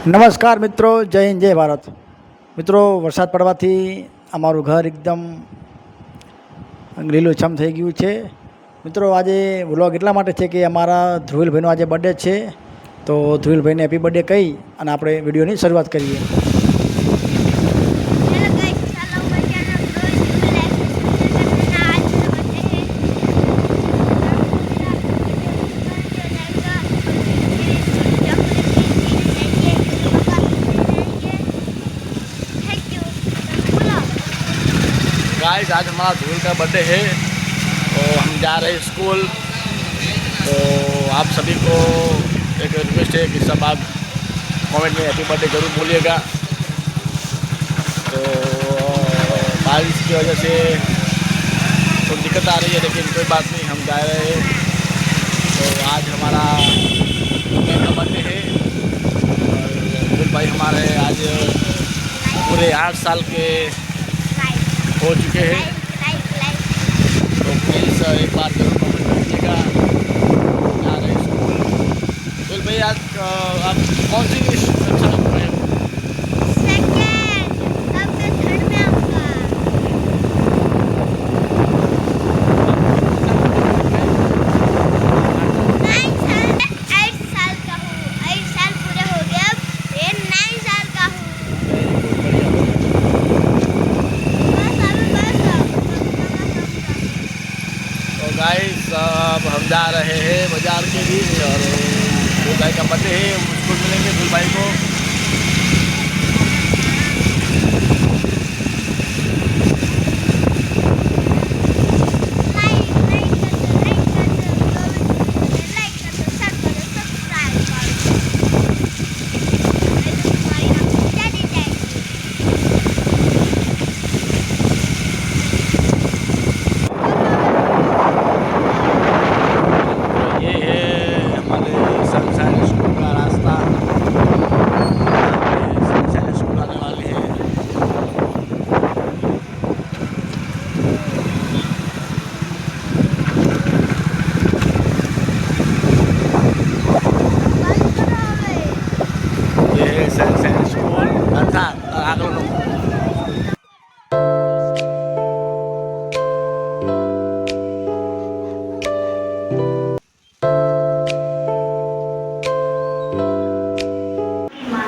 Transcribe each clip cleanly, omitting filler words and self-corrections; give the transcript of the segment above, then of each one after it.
નમસ્કાર મિત્રો, જય હિન્દ, જય ભારત. મિત્રો, વરસાદ પડવાથી અમારું ઘર એકદમ લીલુંછમ થઈ ગયું છે. મિત્રો, આજે વ્લોગ એટલા માટે છે કે અમારા ધ્રુવીલભાઈનો આજે બર્થડે છે. તો ધ્રુવીલભાઈને હેપી બર્થડે કહી અને આપણે વિડીયોની શરૂઆત કરીએ. गाइस, आज हमारा धूल का बर्थडे है तो हम जा रहे हैं स्कूल। तो आप सभी को एक रिक्वेस्ट है कि सब आप कमेंट में हैप्पी बर्थडे ज़रूर बोलिएगा। तो बारिश की वजह से तो दिक्कत आ रही है, लेकिन कोई बात नहीं, हम जा रहे हैं। तो आज हमारा का बर्थडे है और भाई हमारे आज पूरे 8 साल के हो चुके हैं। तो प्लीज़ एक बार जरूर कमेंट करिएगा। जा रहे स्कूल। तो भाई आज आप कौन सी कक्षा में पढ़े हो? गाइस, अब हम जा रहे हैं बाज़ार के बीच और फूल भाई का बर्थडे है, उसको मिलेंगे फूल भाई को।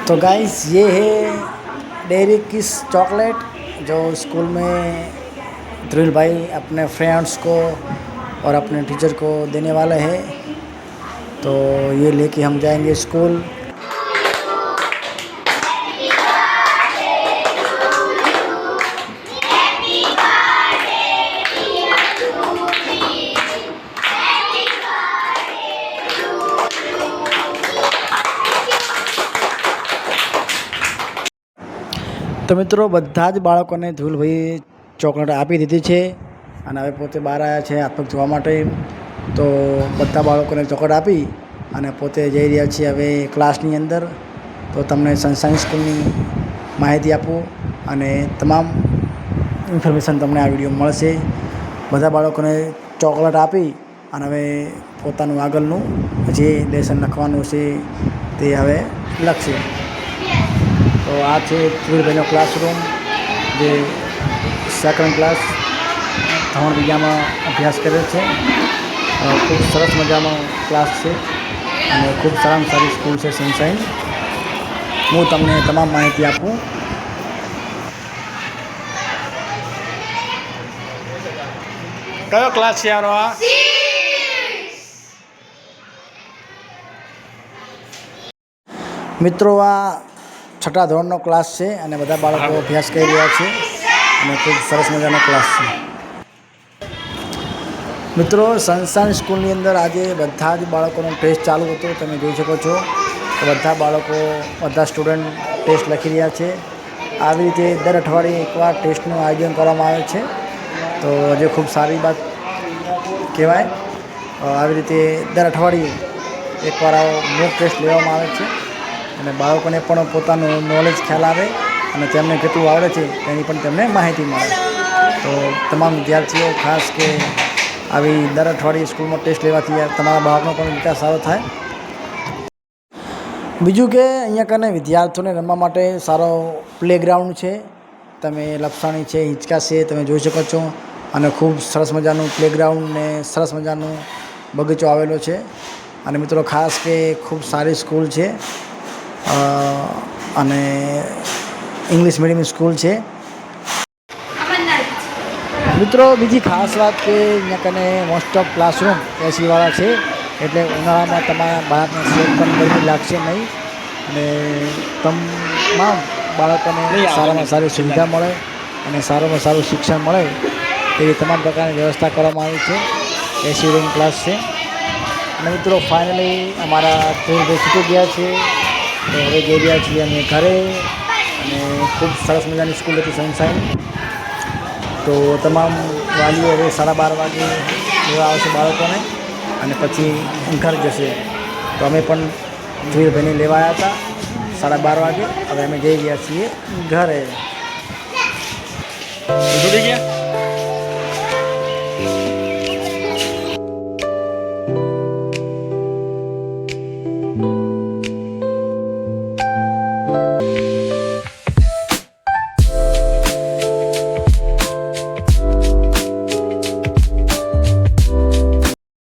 तो गाइस, ये है डेयरी किस चॉकलेट जो स्कूल में ध्रुवील भाई अपने फ्रेंड्स को और अपने टीचर को देने वाले हैं। तो ये लेके हम जाएंगे स्कूल। તો મિત્રો, બધા જ બાળકોને ધ્રુવીલભાઈએ ચોકલેટ આપી દીધી છે અને હવે પોતે બહાર આવ્યા છે હાથ પગ ધોવા માટે. તો બધા બાળકોને ચોકલેટ આપી અને પોતે જઈ રહ્યા છીએ હવે ક્લાસની અંદર. તો તમને સનશાઇન સ્કૂલની માહિતી આપું અને તમામ ઇન્ફોર્મેશન તમને આ વિડીયો મળશે. બધા બાળકોને ચોકલેટ આપી અને હવે પોતાનું આગળનું જે લેસન લખવાનું છે તે હવે લખશે. તો આ છે ધ્રુવીલભાઈનો ક્લાસરૂમ, જે સેકન્ડ ક્લાસ ધોરણ બીજામાં અભ્યાસ કરે છે. ખૂબ સરસ મજાનો ક્લાસ છે અને ખૂબ સારામાં સારી સ્કૂલ છે સનશાઇન. હું તમને તમામ માહિતી આપું. કયો ક્લાસ છે આનો? આ મિત્રો, આ 6ઠા ધોરણનો ક્લાસ છે અને બધા બાળકો અભ્યાસ કરી રહ્યા છે અને ખૂબ સરસ મજાનો ક્લાસ છે. મિત્રો, સનશાઇન સ્કૂલની અંદર આજે બધા જ બાળકોનો ટેસ્ટ ચાલુ હતો. તમે જોઈ શકો છો કે બધા બાળકો, બધા સ્ટુડન્ટ ટેસ્ટ લખી રહ્યા છે. આવી રીતે દર અઠવાડિયે એકવાર ટેસ્ટનું આયોજન કરવામાં આવે છે. તો આજે ખૂબ સારી વાત કહેવાય. આવી રીતે દર અઠવાડિયે એકવાર આવો મોક ટેસ્ટ લેવામાં આવે છે અને બાળકોને પણ પોતાનું નોલેજ ખ્યાલ આવે અને તેમને કેટલું આવડે છે તેની પણ તેમને માહિતી મળે. તો તમામ વિદ્યાર્થીઓ ખાસ કે આવી દર અઠવાડિયે સ્કૂલમાં ટેસ્ટ લેવાથી તમારા બાળકનો પણ વિકાસ સારો થાય. બીજું કે અહીંયા કને વિદ્યાર્થીઓને રમવા માટે સારો પ્લેગ્રાઉન્ડ છે. તમે લપસાણી છે, હિંચકા છે, તમે જોઈ શકો છો. અને ખૂબ સરસ મજાનું પ્લેગ્રાઉન્ડ ને સરસ મજાનું બગીચો આવેલો છે. અને મિત્રો ખાસ કે ખૂબ સારી સ્કૂલ છે અને ઇંગ્લિશ મીડિયમ સ્કૂલ છે. મિત્રો બીજી ખાસ વાત કે અહીંયા કને મોસ્ટ ઓફ ક્લાસરૂમ એસીવાળા છે, એટલે ઉનાળામાં તમારા બાળકને સેજ પણ ગરમી લાગશે નહીં અને તમામ બાળકોને સારામાં સારી સુવિધા મળે અને સારામાં સારું શિક્ષણ મળે એવી તમામ પ્રકારની વ્યવસ્થા કરવામાં આવી છે. એસી રૂમ ક્લાસ છે. અને મિત્રો ફાઇનલી અમારા ધ્રુવભાઈ છૂટી ગયા છે, તો હવે જઈ રહ્યા છીએ અમે ઘરે. અને ખૂબ સરસ મજાની સ્કૂલ હતી સનશાઈન. તો તમામ વાલીઓ હવે 12:30 વાગે લેવા આવશે બાળકોને અને પછી ઘર જશે. તો અમે પણ ધ્રુવભાઈને લેવા આવ્યા હતા 12:30 વાગે. હવે અમે જઈ રહ્યા છીએ ઘરે. છૂટી ગયા.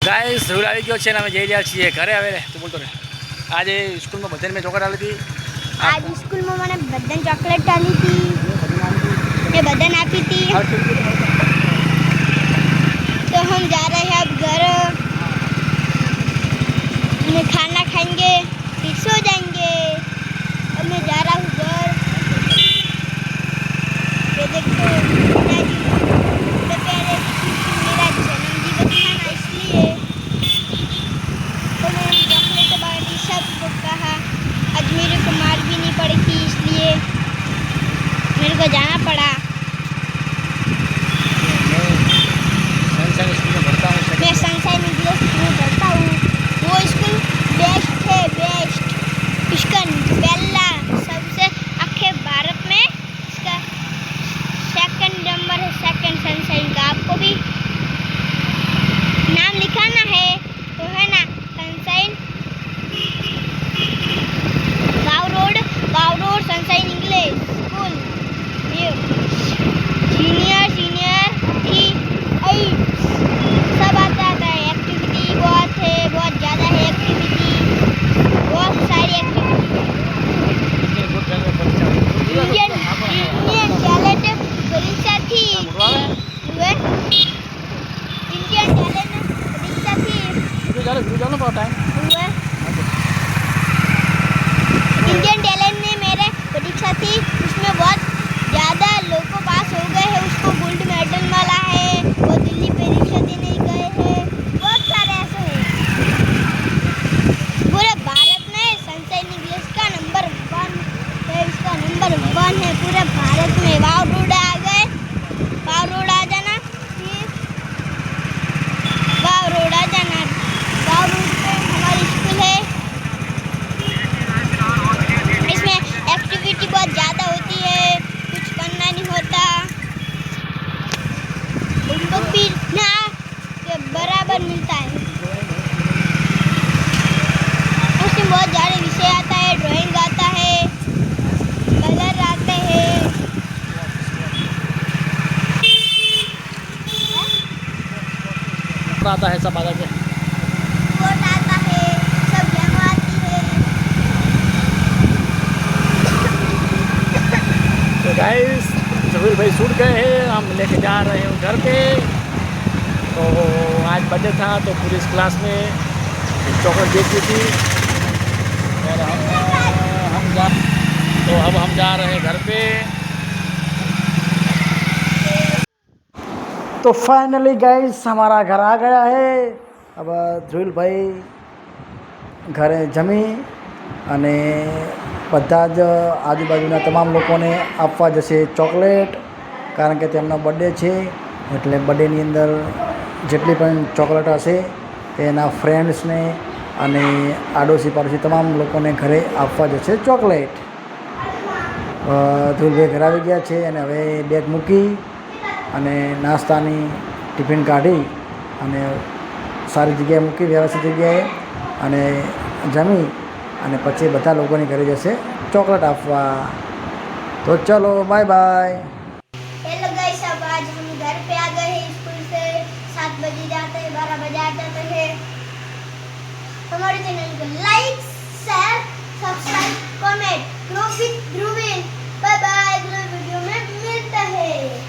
ગાઈસ ધૂળ આવી ગયો છે ને અમે જઈ રહ્યા છીએ ઘરે. હવે તું બોલતો ને આજે સ્કૂલમાં બધાને મેં ચોકલેટ આપી હતી. आज स्कूल में मैंने बदन चॉकलेट डाली थी, ये बदन आपी थी. तो हम जा रहे हैं अब घर में खाना खाएंगे फिर सो जाएंगे. अब मैं जा रहा हूँ घर. ये देखो पिताजी तो कह रहे मेरा जन्मदिवस था ना इसलिए तो मैंने चॉकलेट बांटी सबको कहा. आज मेरे को मार भी नहीं पड़ी थी इसलिए मेरे को जाना पड़ा. मैं सनशाइन इंग्लिश स्कूल में पढ़ता हूँ. वो स्कूल बेस्ट है, बेस्ट. इसका पहला सबसे आखे भारत में इसका सेकंड नंबर है, सेकंड सनशाइन का. आपको भी नाम लिखाना है तो है ना सनशाइन गाँव रोड सनशाइन इंग्लिश स्कूल. ये सीनियर थी 8 सब आता है. एक्टिविटी बहुत है, बहुत ज़्यादा है एक्टिविटी, बहुत सारी एक्टिविटी. इंडियन टैलेंट परीक्षा थी. इंडियन टैलेंट परीक्षा थी. इंडियन टैलेंट में मेरे परीक्षा थी. उसमें बहुत ज़्यादा लोगों पास हो गए हैं. उसको गोल्ड मेडल मिला है. वो दिल्ली परीक्षा देने गए हैं. बहुत सारे ऐसे हैं. पूरे भारत में सनशाइन इंग्लिश का नंबर 1 है. इसका नंबर 1 है पूरे भारत में. वाव रोड आ गए, वाव रोड आ जाना. वाव रोड आ जाना. वाव रोड पे हमारी स्कूल है. इसमें एक्टिविटी बहुत ज़्यादा होती है, कुछ करना नहीं होता. उनको भी ना के बराबर मिलता है. उसमें बहुत सारे विषय आता है, ड्राइंग आता है, कलर आते हैं. आता है सब आगे कोट आता है, सब गेम आती है. तो गाइस जबीर भाई छूट गए हैं, हम लेके जा रहे हैं घर पे. तो आज बर्थडे था तो पूरी इस क्लास में चॉकलेट दे दी थी और अब हम जा रहे हैं घर पे. तो फाइनली गाइस हमारा घर आ गया है. अब ધ્રુલ ભાઈ ઘરે જમી અને બધા જ આજુબાજુના તમામ લોકોને આપવા જશે ચોકલેટ, કારણ કે તેમનો બર્થડે છે. એટલે બર્થડેની અંદર જેટલી પણ ચોકલેટ હશે તે એના ફ્રેન્ડ્સને અને આડોશી પાડોશી તમામ લોકોને ઘરે આપવા જશે ચોકલેટ. ધ્રુલભાઈ ઘરે આવી ગયા છે અને હવે બેગ મૂકી અને નાસ્તાની ટિફિન કાઢી અને સારી જગ્યાએ મૂકી, વ્યવસ્થિત જગ્યાએ, અને જમી અને પછી બધા લોકોની घरे જશે ચોકલેટ આપવા. तो चलो बाय बाय. हेलो गाइस, अब आज हम घर पे आ गए हैं स्कूल से. 7 बजे जाते हैं, 12 बजे आ जाते हैं. हमारे चैनल को लाइक, शेयर, सब्सक्राइब, कमेंट करो विद ध्रुवीन. Bye bye. अगले वीडियो में मिलते हैं.